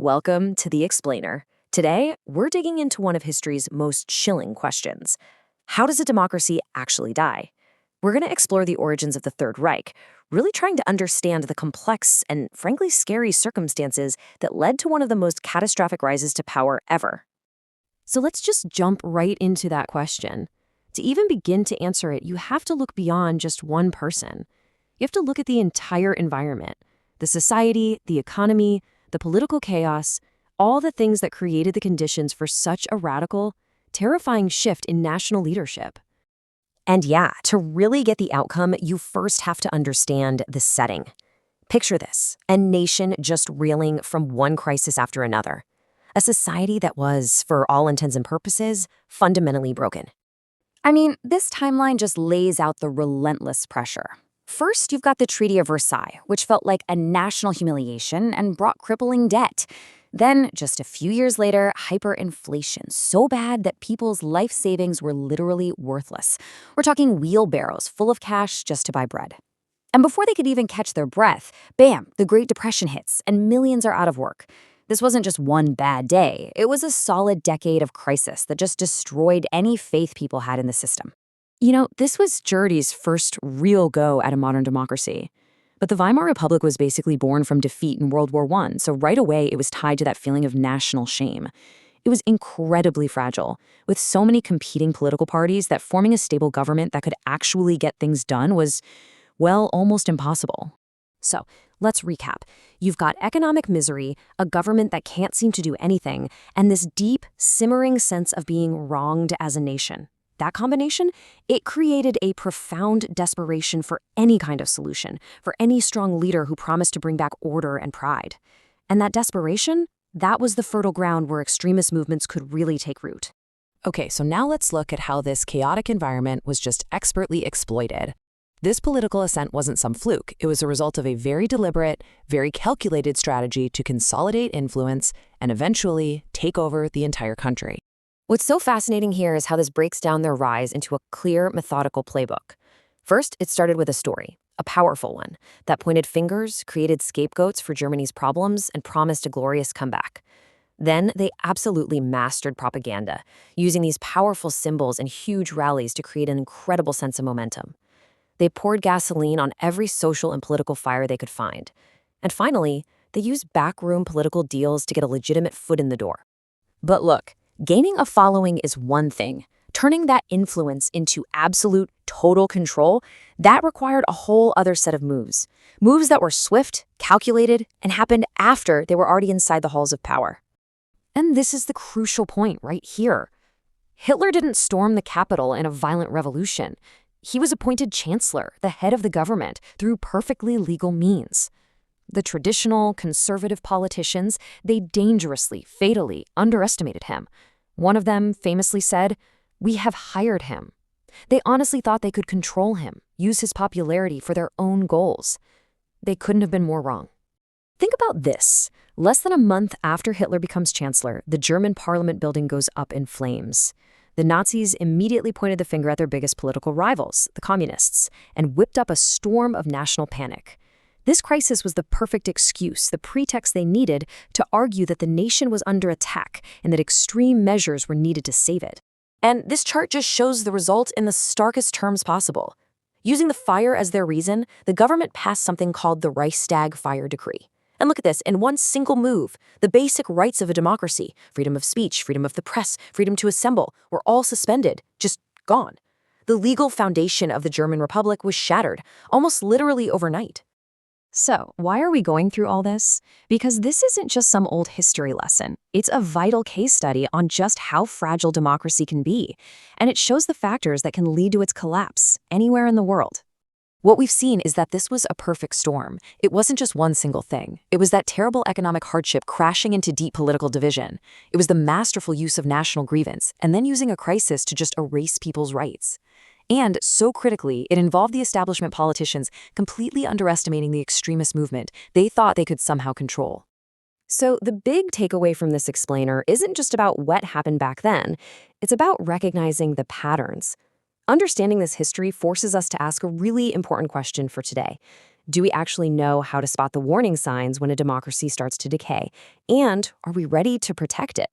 Welcome to The Explainer. Today, we're digging into one of history's most chilling questions. How does a democracy actually die? We're going to explore the origins of the Third Reich, really trying to understand the complex and frankly scary circumstances that led to one of the most catastrophic rises to power ever. So let's just jump right into that question. To even begin to answer it, you have to look beyond just one person. You have to look at the entire environment, the society, the economy, the political chaos, all the things that created the conditions for such a radical, terrifying shift in national leadership. And yeah, to really get the outcome, you first have to understand the setting. Picture this, a nation just reeling from one crisis after another. A society that was, for all intents and purposes, fundamentally broken. I mean, this timeline just lays out the relentless pressure. First, you've got the Treaty of Versailles, which felt like a national humiliation and brought crippling debt. Then, just a few years later, hyperinflation, so bad that people's life savings were literally worthless. We're talking wheelbarrows full of cash just to buy bread. And before they could even catch their breath, bam, the Great Depression hits, and millions are out of work. This wasn't just one bad day. It was a solid decade of crisis that just destroyed any faith people had in the system. You know, this was Germany's first real go at a modern democracy. But the Weimar Republic was basically born from defeat in World War I, so right away it was tied to that feeling of national shame. It was incredibly fragile, with so many competing political parties that forming a stable government that could actually get things done was, well, almost impossible. So, let's recap. You've got economic misery, a government that can't seem to do anything, and this deep, simmering sense of being wronged as a nation. That combination, it created a profound desperation for any kind of solution, for any strong leader who promised to bring back order and pride. And that desperation, that was the fertile ground where extremist movements could really take root. Okay, so now let's look at how this chaotic environment was just expertly exploited. This political ascent wasn't some fluke. It was a result of a very deliberate, very calculated strategy to consolidate influence and eventually take over the entire country. What's so fascinating here is how this breaks down their rise into a clear, methodical playbook. First, it started with a story, a powerful one, that pointed fingers, created scapegoats for Germany's problems, and promised a glorious comeback. Then, they absolutely mastered propaganda, using these powerful symbols and huge rallies to create an incredible sense of momentum. They poured gasoline on every social and political fire they could find. And finally, they used backroom political deals to get a legitimate foot in the door. But look, gaining a following is one thing. Turning that influence into absolute, total control, that required a whole other set of moves. Moves that were swift, calculated, and happened after they were already inside the halls of power. And this is the crucial point right here. Hitler didn't storm the Capitol in a violent revolution. He was appointed chancellor, the head of the government, through perfectly legal means. The traditional, conservative politicians, they dangerously, fatally underestimated him. One of them famously said, "We have hired him." They honestly thought they could control him, use his popularity for their own goals. They couldn't have been more wrong. Think about this. Less than a month after Hitler becomes chancellor, the German parliament building goes up in flames. The Nazis immediately pointed the finger at their biggest political rivals, the communists, and whipped up a storm of national panic. This crisis was the perfect excuse, the pretext they needed to argue that the nation was under attack and that extreme measures were needed to save it. And this chart just shows the result in the starkest terms possible. Using the fire as their reason, the government passed something called the Reichstag Fire Decree. And look at this, in one single move, the basic rights of a democracy, freedom of speech, freedom of the press, freedom to assemble, were all suspended, just gone. The legal foundation of the German Republic was shattered, almost literally overnight. So, why are we going through all this? Because this isn't just some old history lesson. It's a vital case study on just how fragile democracy can be, and it shows the factors that can lead to its collapse anywhere in the world. What we've seen is that this was a perfect storm. It wasn't just one single thing. It was that terrible economic hardship crashing into deep political division. It was the masterful use of national grievance, and then using a crisis to just erase people's rights. And, so critically, it involved the establishment politicians completely underestimating the extremist movement they thought they could somehow control. So the big takeaway from this explainer isn't just about what happened back then, it's about recognizing the patterns. Understanding this history forces us to ask a really important question for today. Do we actually know how to spot the warning signs when a democracy starts to decay? And are we ready to protect it?